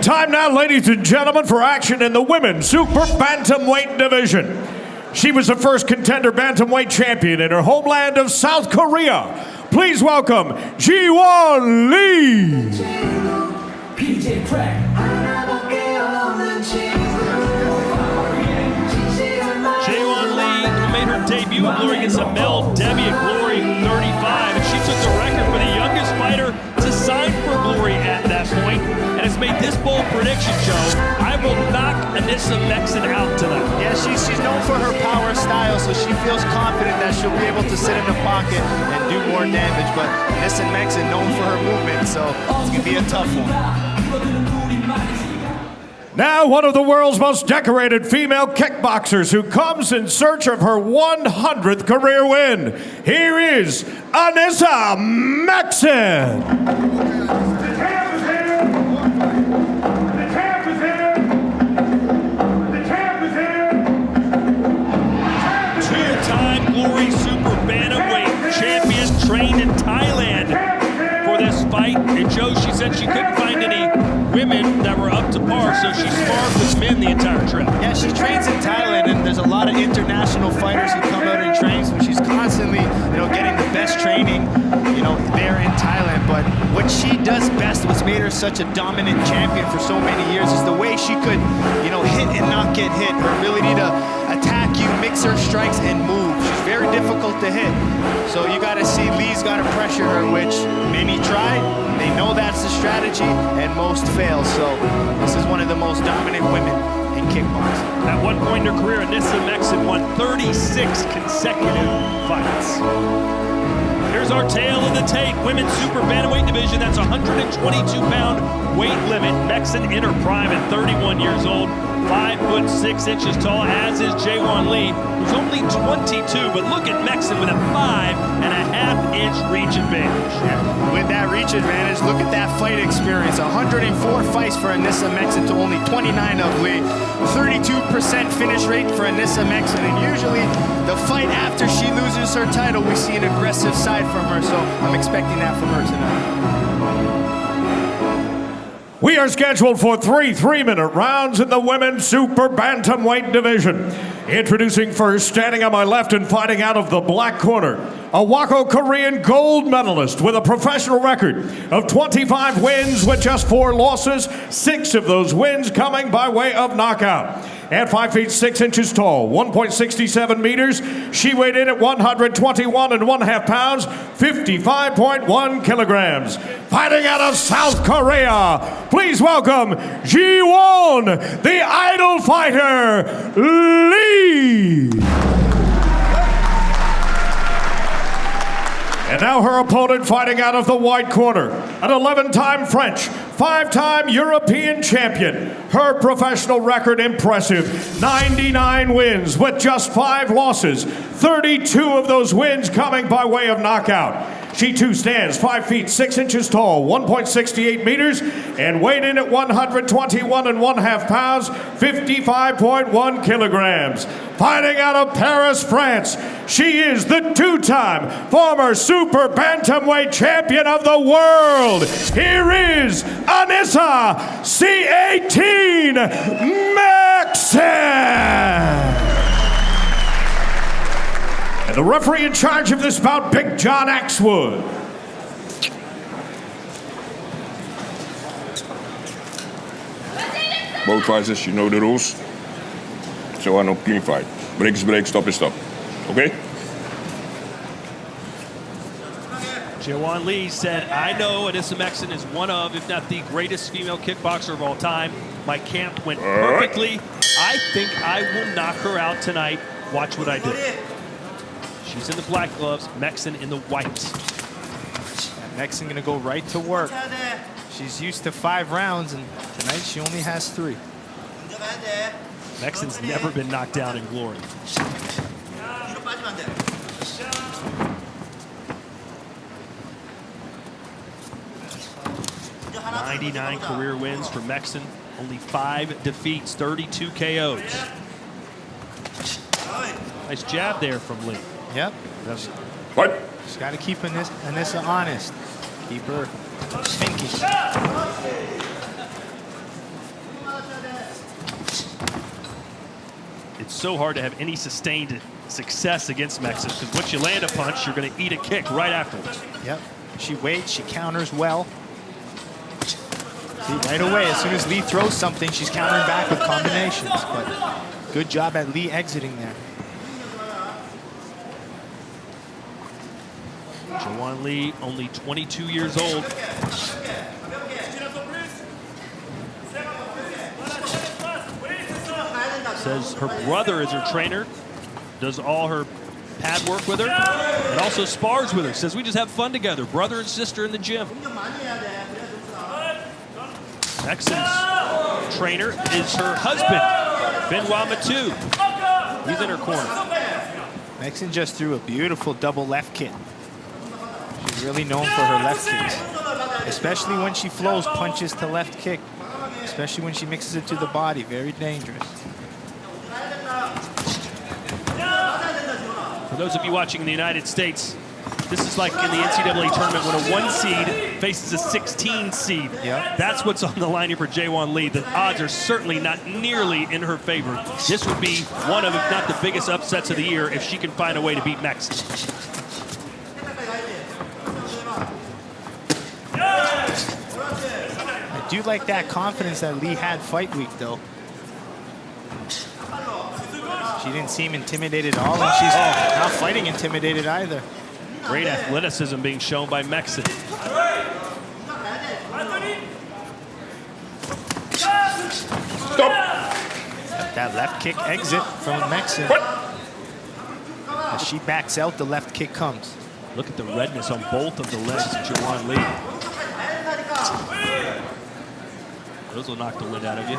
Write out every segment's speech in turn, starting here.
Time now, ladies and gentlemen, for action in the women's super bantamweight division. She was the first contender bantamweight champion in her homeland of South Korea. Please welcome Jiwaen Lee. Jiwaen Lee made her debut at Glory against Mel Debbie at Glory 35, and she took the record for the youngest fighter to sign for Glory at that point, and has made this bold prediction, Joe. I will knock Anissa Meksen out tonight. Yeah, she's known for her power style, so she feels confident that she'll be able to sit in the pocket and do more damage, but Anissa Meksen known for her movement, so it's going to be a tough one. Now, one of the world's most decorated female kickboxers who comes in search of her 100th career win. Here is Anissa Meksen. The champ is here. The champ is here. The champ is here. Two-time Glory Super Bantamweight champion, trained in Thailand for this fight. And Joe, she said she couldn't find any women that were up to par, so she sparred with men the entire trip. Yeah, she trains in Thailand, and there's a lot of international fighters who come out and train, so she's constantly, getting the best training, there in Thailand. But what she does best, what's made her such a dominant champion for so many years, is the way she could, hit and not get hit. Her ability to attack you, mix her strikes, and move. She's very difficult to hit. So you got to see Lee's got to pressure her, which many tried. They know that's the strategy, and most fail. So this is one of the most dominant women in kickboxing. At one point in her career, Anissa Meksen won 36 consecutive fights. Here's our tale of the tape. Women's super bantamweight division, that's 122-pound weight limit. Meksen in her prime at 31 years old. 5'6" tall, as is Jiwaen Lee, who's only 22. But look at Meksen with a 5.5-inch reach advantage. Yeah, with that reach advantage, look at that fight experience. 104 fights for Anissa Meksen to only 29 of Lee. 32% finish rate for Anissa Meksen. And usually, the fight after she loses her title, we see an aggressive side from her. So I'm expecting that from her tonight. We are scheduled for three 3-minute rounds in the women's super bantamweight division. Introducing first, standing on my left and fighting out of the black corner, a Wako Korean gold medalist with a professional record of 25 wins with just 4 losses, 6 of those wins coming by way of knockout. At 5'6" tall, 1.67 meters, she weighed in at 121.5 pounds, 55.1 kilograms. Fighting out of South Korea, please welcome Jiwaen, the idol fighter, Lee. And now her opponent fighting out of the white corner, an 11-time French, 5-time European champion. Her professional record impressive, 99 wins with just 5 losses, 32 of those wins coming by way of knockout. She too stands 5'6" tall, 1.68 meters, and weighed in at 121.5 pounds, 55.1 kilograms. Fighting out of Paris, France, she is the 2-time former super bantamweight champion of the world. Here is Anissa C-18 Meksen. And the referee in charge of this bout, Big John Axwood. Both fighters, you know the rules. So I know clean fight. Break is break, stop is stop. Okay? Jiwaen Lee said, I know Anissa Meksen is one of, if not the greatest female kickboxer of all time. My camp went perfectly. I think I will knock her out tonight. Watch what I do. She's in the black gloves, Meksen in the white. Meksen gonna go right to work. She's used to 5 rounds, and tonight she only has 3. Meksen's never been knocked down in Glory. 99 career wins for Meksen, only 5 defeats, 32 KOs. Nice jab there from Lee. Yep. What? Just got to keep Anissa honest. Keep her pinky. so hard to have any sustained success against Meksen, because once you land a punch, you're going to eat a kick right afterwards. Yep. She waits, she counters well. See, right away, as soon as Lee throws something, she's countering back with combinations. But good job at Lee exiting there. Jiwaen Lee, only 22 years old. Says her brother is her trainer, does all her pad work with her, and also spars with her. Says we just have fun together, brother and sister in the gym. Meksen's trainer is her husband, Benoit Matu. He's in her corner. Meksen just threw a beautiful double left kick. She's really known for her left kicks, especially when she flows punches to left kick, especially when she mixes it to the body. Very dangerous. For those of you watching in the United States, this is like in the NCAA tournament when a 1 seed faces a 16 seed. Yep. That's what's on the line here for Jiwaen Lee. The odds are certainly not nearly in her favor. This would be one of, if not the biggest upsets of the year, if she can find a way to beat Meksen. I do like that confidence that Lee had fight week, though. She didn't seem intimidated at all, and she's not fighting intimidated either. Great athleticism being shown by Meksen. Stop. That left kick exit from Meksen. As she backs out, the left kick comes. Look at the redness on both of the legs of Jiwaen Lee. Those will knock the wind out of you.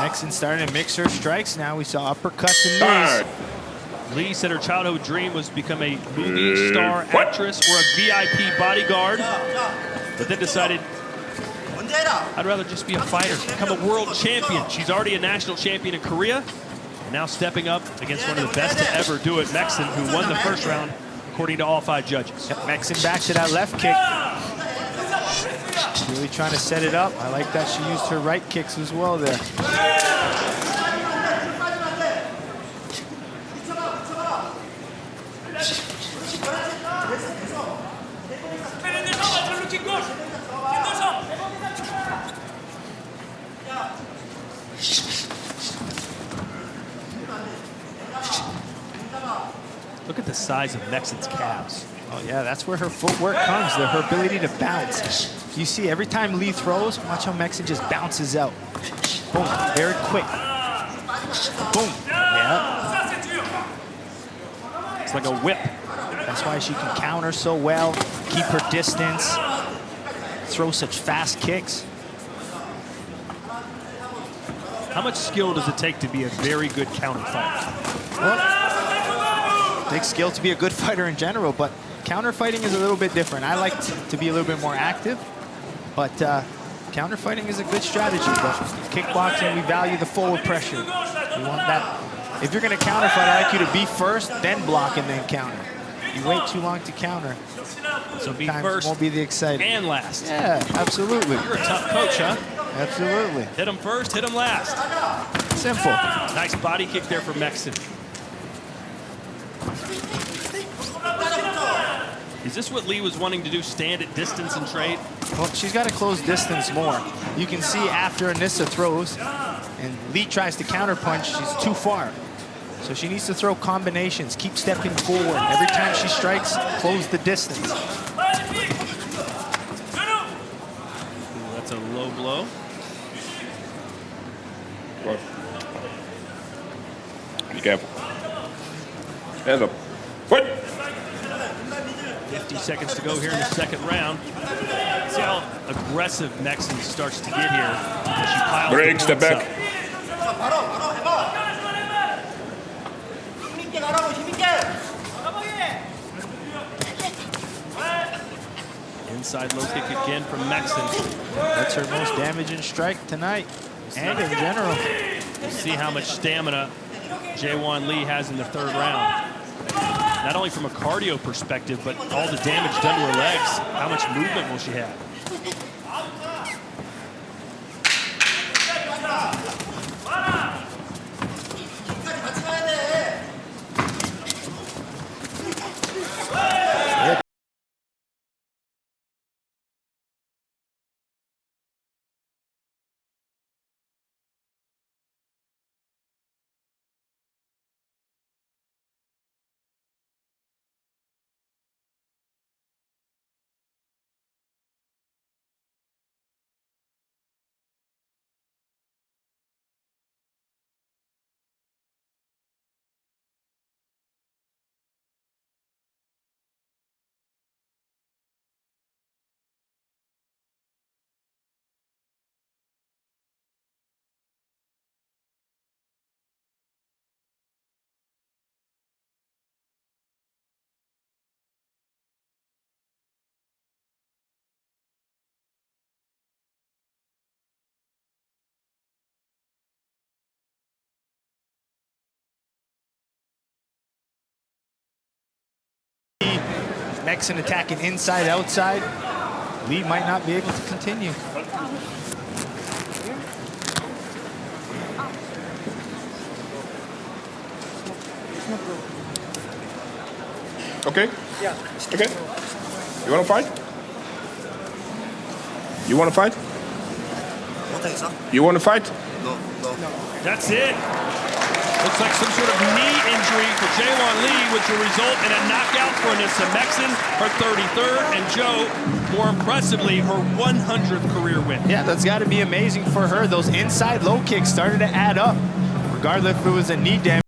Meksen starting to mix her strikes now. We saw uppercuts and knees. Lee said her childhood dream was become a movie star actress or a VIP bodyguard, but then decided, I'd rather just be a fighter, become a world champion. She's already a national champion in Korea, and now stepping up against one of the best to ever do it, Meksen, who won the first round, according to all 5 judges. Yep, Meksen back to that left kick. Really trying to set it up. I like that she used her right kicks as well there. Look at the size of Meksen's calves. Oh yeah, that's where her footwork comes, her ability to bounce. You see, every time Lee throws, watch how Meksen just bounces out. Boom, very quick. Boom, yeah. It's like a whip. That's why she can counter so well, keep her distance, throw such fast kicks. How much skill does it take to be a very good counter fighter? Well, takes skill to be a good fighter in general, but counter fighting is a little bit different. I like to be a little bit more active, but counter fighting is a good strategy. But kickboxing, we value the forward pressure. We want that. If you're going to counter fight, I like you to be first, then block, and then counter. You wait too long to counter. So be first won't be the exciting. and last. Yeah, absolutely. You're a tough coach, huh? Absolutely. Hit him first, hit him last. Simple. Nice body kick there for Meksen. Is this what Lee was wanting to do, stand at distance and trade? Well, she's got to close distance more. You can see after Anissa throws and Lee tries to counter punch, she's too far. So she needs to throw combinations, keep stepping forward. Every time she strikes, close the distance. Ooh, that's a low blow. Be careful. Hands up. Fight. 50 seconds to go here in the second round. See how aggressive Meksen starts to get here as she piles Break, the step points back. up. Inside low kick again from Meksen. That's her most damaging strike tonight and in general. See how much stamina Jiwaen Lee has in the third round. Not only from a cardio perspective, but all the damage done to her legs. How much movement will she have? Meksen attacking inside, outside. Lee might not be able to continue. Okay? Yeah. Okay. You want to fight? You want to fight? You want to fight? That's it. Looks like some sort of knee injury for Jiwaen Lee, which will result in a knockout for Anissa Meksen, her 33rd, and Joe, more impressively, her 100th career win. Yeah, that's got to be amazing for her. Those inside low kicks started to add up, regardless if it was a knee damage.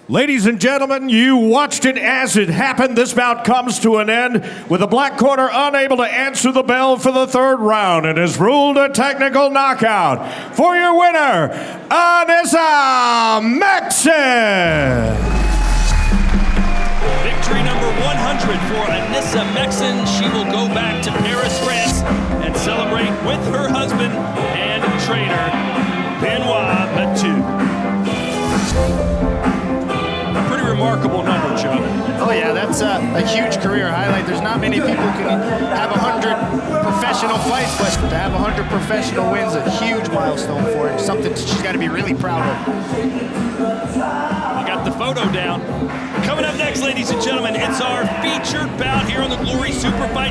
Ladies and gentlemen, you watched it as it happened. This bout comes to an end with the black corner unable to answer the bell for the third round and is ruled a technical knockout. For your winner, Anissa Meksen. Victory number 100 for Anissa Meksen. She will go back to Paris, France, and celebrate with her husband and trainer, Benoit Batu. Pretty remarkable numbers. Chuck. Oh yeah, that's a huge career highlight. There's not many people who can have 100 professional fights, but to have 100 professional wins, a huge milestone for her. Something she's got to be really proud of. We got the photo down. Coming up next, ladies and gentlemen, it's our featured bout here on the Glory SuperFight